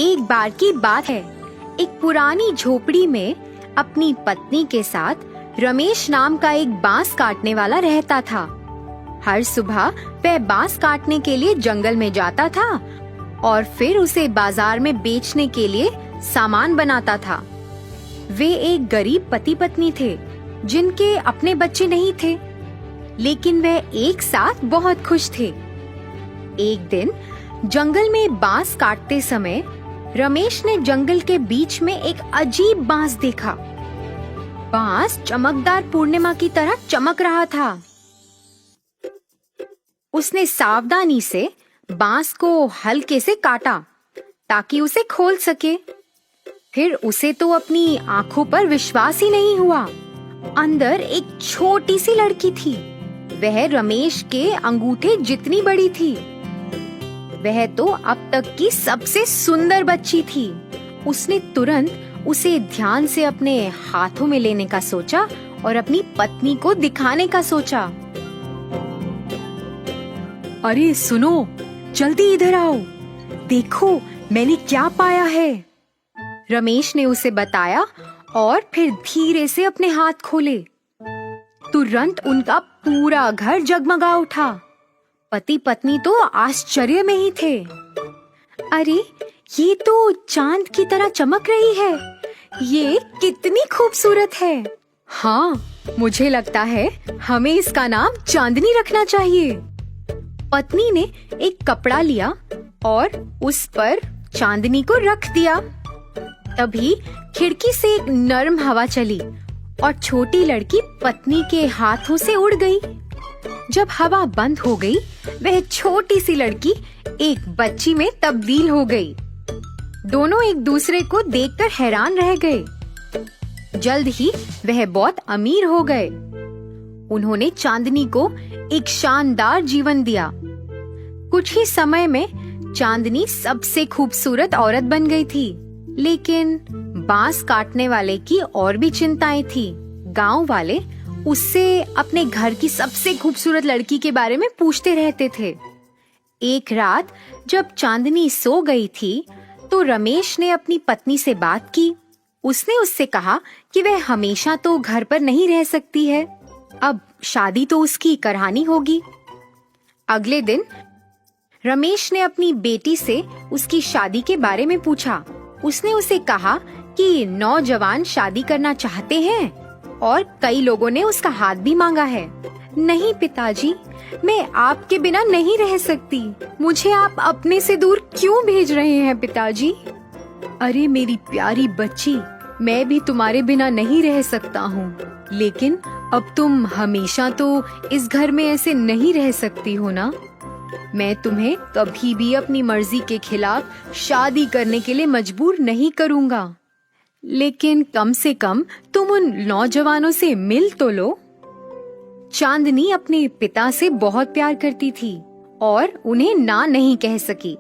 एक बार की बात है, एक पुरानी झोपड़ी में अपनी पत्नी के साथ रमेश नाम का एक बांस काटने वाला रहता था। हर सुबह वह बांस काटने के लिए जंगल में जाता था और फिर उसे बाजार में बेचने के लिए सामान बनाता था। वे एक गरीब पति पत्नी थे जिनके अपने बच्चे नहीं थे, लेकिन वह एक साथ बहुत खुश थे। एक दिन जंगल में बांस काटते समय रमेश ने जंगल के बीच में एक अजीब बांस देखा। बांस चमकदार पूर्णिमा की तरह चमक रहा था। उसने सावधानी से बांस को हल्के से काटा ताकि उसे खोल सके। फिर उसे तो अपनी आंखों पर विश्वास ही नहीं हुआ। अंदर एक छोटी सी लड़की थी। वह रमेश के अंगूठे जितनी बड़ी थी। वह तो अब तक की सबसे सुंदर बच्ची थी। उसने तुरंत उसे ध्यान से अपने हाथों में लेने का सोचा और अपनी पत्नी को दिखाने का सोचा। अरे सुनो, जल्दी इधर आओ, देखो मैंने क्या पाया है। रमेश ने उसे बताया और फिर धीरे से अपने हाथ खोले। तुरंत उनका पूरा घर जगमगा उठा। पति पत्नी तो आश्चर्य में ही थे। अरे ये तो चांद की तरह चमक रही है। ये कितनी खूबसूरत है। हाँ, मुझे लगता है हमें इसका नाम चांदनी रखना चाहिए। पत्नी ने एक कपड़ा लिया और उस पर चांदनी को रख दिया। तभी खिड़की से एक नरम हवा चली और छोटी लड़की पत्नी के हाथों से उड़ गई। जब हवा बंद हो गई, वह छोटी सी लड़की एक बच्ची में तब्दील हो गई। दोनों एक दूसरे को देखकर हैरान रह गए। जल्द ही वह बहुत अमीर हो गए। उन्होंने चांदनी को एक शानदार जीवन दिया। कुछ ही समय में चांदनी सबसे खूबसूरत औरत बन गई थी। लेकिन बांस काटने वाले की और भी चिंताएं थी। गांव वाले उससे अपने घर की सबसे खूबसूरत लड़की के बारे में पूछते रहते थे। एक रात जब चांदनी सो गई थी तो रमेश ने अपनी पत्नी से बात की। उसने उससे कहा कि वह हमेशा तो घर पर नहीं रह सकती है। अब शादी तो उसकी करानी होगी। अगले दिन रमेश ने अपनी बेटी से उसकी शादी के बारे में पूछा। उसने उसे कहा कि नौजवान शादी करना चाहते हैं और कई लोगों ने उसका हाथ भी मांगा है। नहीं पिताजी, मैं आपके बिना नहीं रह सकती। मुझे आप अपने से दूर क्यों भेज रहे हैं पिताजी? अरे मेरी प्यारी बच्ची, मैं भी तुम्हारे बिना नहीं रह सकता हूँ, लेकिन अब तुम हमेशा तो इस घर में ऐसे नहीं रह सकती हो ना। मैं तुम्हें कभी भी अपनी मर्जी के खिलाफ शादी करने के लिए मजबूर नहीं करूँगा, लेकिन कम से कम तुम उन नौजवानों से मिल तो लो। चांदनी अपने पिता से बहुत प्यार करती थी और उन्हें ना नहीं कह सकी।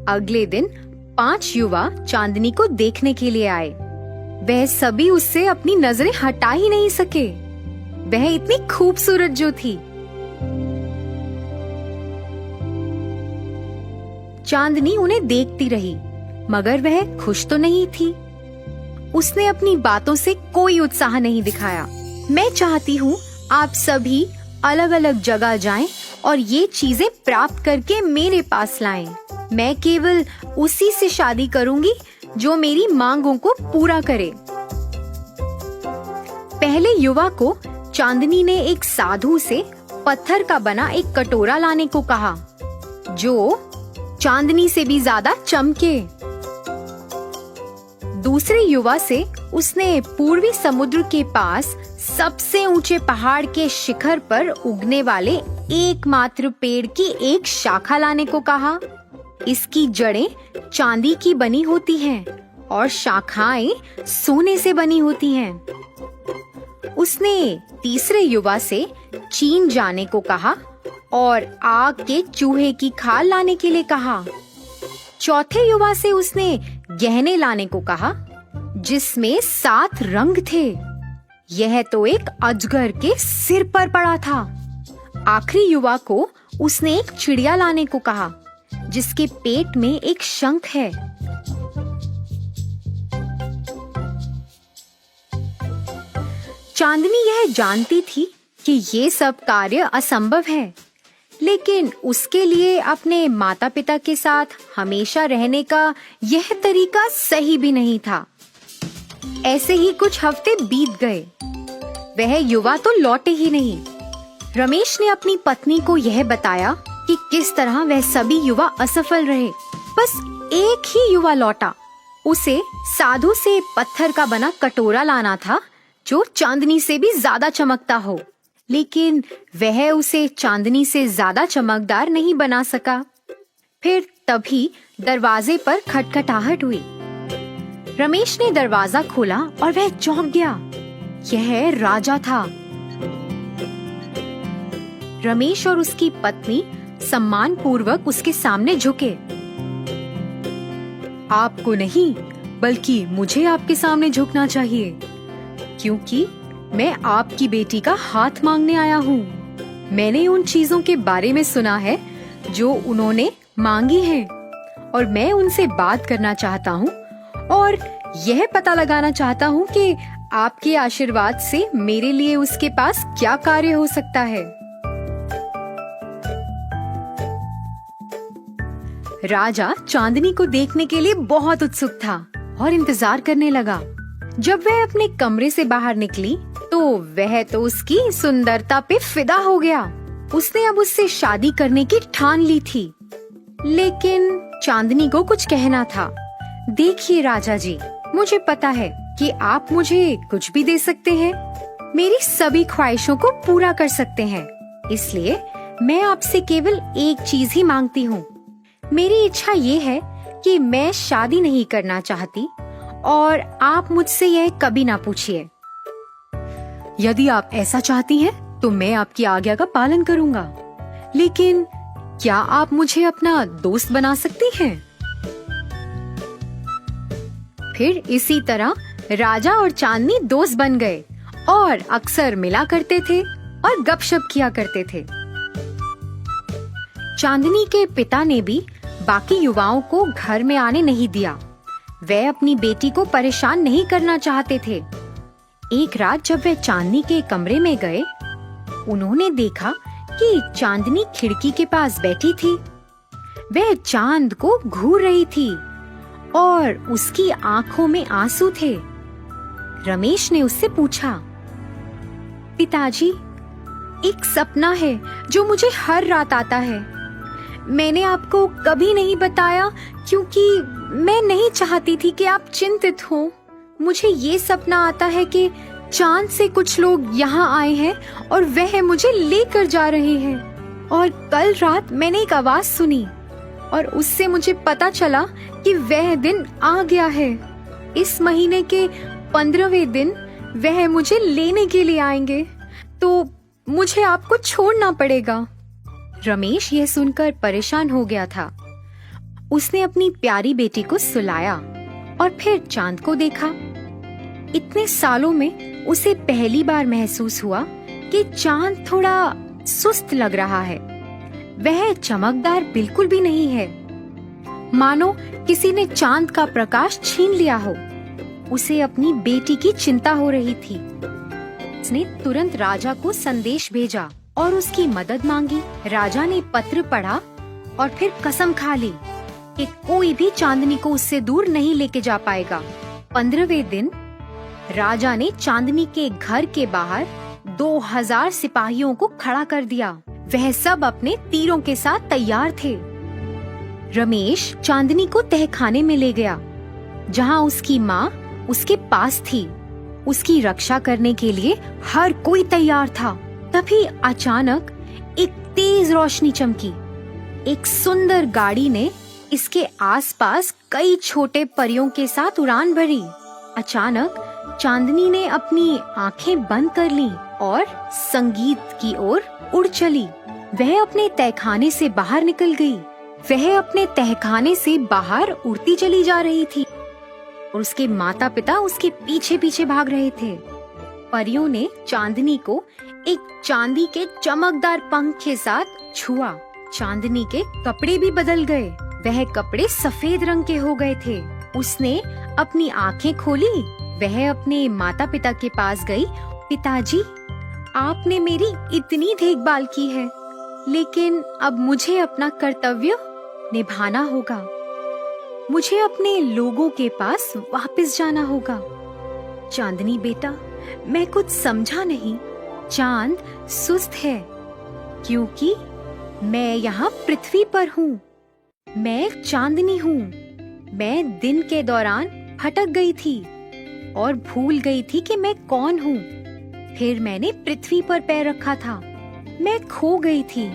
अगले दिन 5 युवा चांदनी को देखने के लिए आए। वह सभी उससे अपनी नजरें हटा ही नहीं सके। वह इतनी खूबसूरत जो थी। चांदनी उन्हें देखती रही, मगर वह खुश तो नहीं थी। उसने अपनी बातों से कोई उत्साह नहीं दिखाया। मैं चाहती हूँ आप सभी अलग अलग जगह जाएं और ये चीजें प्राप्त करके मेरे पास लाएं। मैं केवल उसी से शादी करूंगी जो मेरी मांगों को पूरा करे। पहले युवा को चांदनी ने एक साधु से पत्थर का बना एक कटोरा लाने को कहा, जो चांदनी से भी ज्यादा चमके। दूसरे युवा से उसने पूर्वी समुद्र के पास सबसे ऊंचे पहाड़ के शिखर पर उगने वाले एकमात्र पेड़ की एक शाखा लाने को कहा। इसकी जड़ें चांदी की बनी होती हैं और शाखाएं सोने से बनी होती हैं। उसने तीसरे युवा से चीन जाने को कहा और आग के चूहे की खाल लाने के लिए कहा। चौथे युवा से उसने गहने लाने को कहा जिसमें 7 रंग थे। यह तो एक अजगर के सिर पर पड़ा था। आखिरी युवा को उसने एक चिड़िया लाने को कहा जिसके पेट में एक शंख है। चांदनी यह जानती थी कि ये सब कार्य असंभव है, लेकिन उसके लिए अपने माता पिता के साथ हमेशा रहने का यह तरीका सही भी नहीं था। ऐसे ही कुछ हफ्ते बीत गए। वह युवा तो लौटे ही नहीं। रमेश ने अपनी पत्नी को यह बताया कि किस तरह वह सभी युवा असफल रहे। बस एक ही युवा लौटा। उसे साधु से पत्थर का बना कटोरा लाना था जो चांदनी से भी ज्यादा चमकता हो, लेकिन वह उसे चांदनी से ज्यादा चमकदार नहीं बना सका। फिर तभी दरवाजे पर खटखटाहट हुई। रमेश ने दरवाजा खोला और वह चौंक गया। यह राजा था। रमेश और उसकी पत्नी सम्मान पूर्वक उसके सामने झुके। आपको नहीं, बल्कि मुझे आपके सामने झुकना चाहिए, क्योंकि मैं आपकी बेटी का हाथ मांगने आया हूँ। मैंने उन चीजों के बारे में सुना है जो उन्होंने मांगी हैं, और मैं उनसे बात करना चाहता हूँ और यह पता लगाना चाहता हूँ कि आपके आशीर्वाद से मेरे लिए उसके पास क्या कार्य हो सकता है। राजा चांदनी को देखने के लिए बहुत उत्सुक था और इंतजार करने लगा। जब वह अपने कमरे से बाहर निकली तो वह तो उसकी सुंदरता पे फिदा हो गया। उसने अब उससे शादी करने की ठान ली थी, लेकिन चांदनी को कुछ कहना था। देखिए राजा जी, मुझे पता है कि आप मुझे कुछ भी दे सकते हैं, मेरी सभी ख्वाहिशों को पूरा कर सकते हैं, इसलिए मैं आपसे केवल एक चीज ही मांगती हूँ। मेरी इच्छा ये है कि मैं शादी नहीं करना चाहती और आप मुझसे यह कभी ना पूछिए। यदि आप ऐसा चाहती हैं, तो मैं आपकी आज्ञा का पालन करूंगा, लेकिन क्या आप मुझे अपना दोस्त बना सकती हैं? फिर इसी तरह राजा और चांदनी दोस्त बन गए और अक्सर मिला करते थे और गपशप किया करते थे। चांदनी के पिता ने भी बाकी युवाओं को घर में आने नहीं दिया। वे अपनी बेटी को परेशान नहीं करना चाहते थे। एक रात जब वे चांदनी के कमरे में गए, उन्होंने देखा कि चांदनी खिड़की के पास बैठी थी। वह चांद को घूर रही थी और उसकी आंखों में आंसू थे। रमेश ने उससे पूछा, पिताजी, एक सपना है जो मुझे हर रात आता है। मैंने आपको कभी नहीं बताया क्योंकि मैं नहीं चाहती थी कि आप चिंतित हो। मुझे ये सपना आता है कि चांद से कुछ लोग यहाँ आए हैं और वह मुझे लेकर जा रहे हैं। और कल रात मैंने एक आवाज सुनी और उससे मुझे पता चला कि वह दिन आ गया है। इस महीने के 15वें दिन वह मुझे लेने के लिए आएंगे, तो मुझे आपको छोड़ना पड़ेगा। रमेश यह सुनकर परेशान हो गया था। उसने अपनी प्यारी बेटी को सुलाया और फिर चांद को देखा। इतने सालों में उसे पहली बार महसूस हुआ कि चांद थोड़ा सुस्त लग रहा है। वह चमकदार बिल्कुल भी नहीं है, मानो किसी ने चांद का प्रकाश छीन लिया हो। उसे अपनी बेटी की चिंता हो रही थी। उसने तुरंत राजा को संदेश भेजा और उसकी मदद मांगी। राजा ने पत्र पढ़ा और फिर कसम खा ली कि कोई भी चांदनी को उससे दूर नहीं लेके जा पाएगा। 15वें दिन राजा ने चांदनी के घर के बाहर 2000 सिपाहियों को खड़ा कर दिया। वह सब अपने तीरों के साथ तैयार थे। रमेश चांदनी को तहखाने में ले गया, जहाँ उसकी माँ उसके पास थी। उसकी रक्षा करने के लिए हर कोई तैयार था। तभी अचानक एक तेज रोशनी चमकी। एक सुंदर गाड़ी ने इसके आसपास कई छोटे परियों के साथ उड़ान भरी। अचानक चांदनी ने अपनी आंखें बंद कर लीं और संगीत की ओर उड़ चली। वह अपने तहखाने से बाहर निकल गई। वह अपने तहखाने से बाहर उड़ती चली जा रही थी और उसके माता पिता उसके पीछे पीछे भाग रहे थे। परियों ने चांदनी को एक चांदी के चमकदार पंख के साथ छुआ चांदनी के कपड़े भी बदल गए। वह कपड़े सफेद रंग के हो गए थे। उसने अपनी आंखें खोली। वह अपने माता पिता के पास गई। पिताजी, आपने मेरी इतनी देखभाल की है, लेकिन अब मुझे अपना कर्तव्य निभाना होगा। मुझे अपने लोगों के पास वापस जाना होगा। चांदनी बेटा, मैं कुछ समझा नहीं। चांद सुस्त है क्योंकि मैं यहाँ पृथ्वी पर हूँ। मैं चांदनी हूँ। मैं दिन के दौरान भटक गई थी और भूल गई थी कि मैं कौन हूँ। फिर मैंने पृथ्वी पर पैर रखा था। मैं खो गई थी।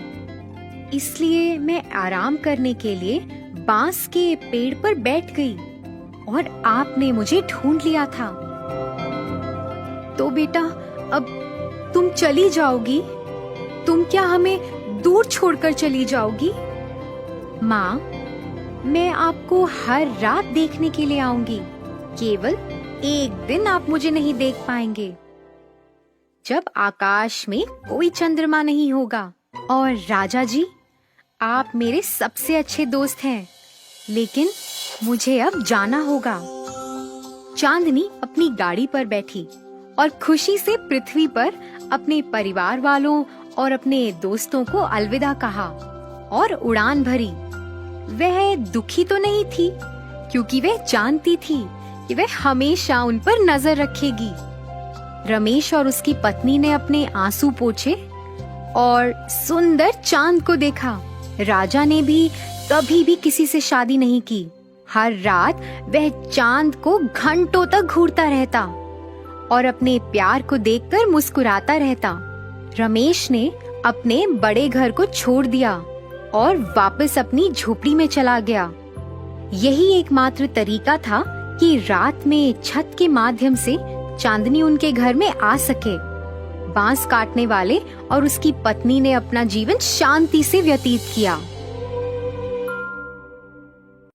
इसलिए मैं आराम करने के लिए बांस के पेड़ पर बैठ गई और आपने मुझे ढूंढ लिया था। तो बेटा, अब तुम चली जाओगी? तुम क्या हमें दूर छोड़कर चली जाओगी? माँ, मैं आपको हर रात देखने के लिए आऊंगी। केवल एक दिन आप मुझे नहीं देख पाएंगे, जब आकाश में कोई चंद्रमा नहीं होगा। और राजा जी, आप मेरे सबसे अच्छे दोस्त हैं, लेकिन मुझे अब जाना होगा। चांदनी अपनी गाड़ी पर बैठी और खुशी से पृथ्वी पर अपने परिवार वालों और अपने दोस्तों को अलविदा कहा और उड़ान भरी। वह दुखी तो नहीं थी, क्योंकि वह जानती थी कि वह हमेशा उन पर नजर रखेगी। रमेश और उसकी पत्नी ने अपने आंसू पोंछे और सुंदर चांद को देखा। राजा ने भी कभी भी किसी से शादी नहीं की। हर रात वह चांद को घंटों तक घूरता रहता और अपने प्यार को देखकर मुस्कुराता रहता। रमेश ने अपने बड़े घर को छोड़ दिया और वापस अपनी झोपड़ी में चला गया। यही एकमात्र तरीका था कि रात में छत के माध्यम से चांदनी उनके घर में आ सके। बांस काटने वाले और उसकी पत्नी ने अपना जीवन शांति से व्यतीत किया।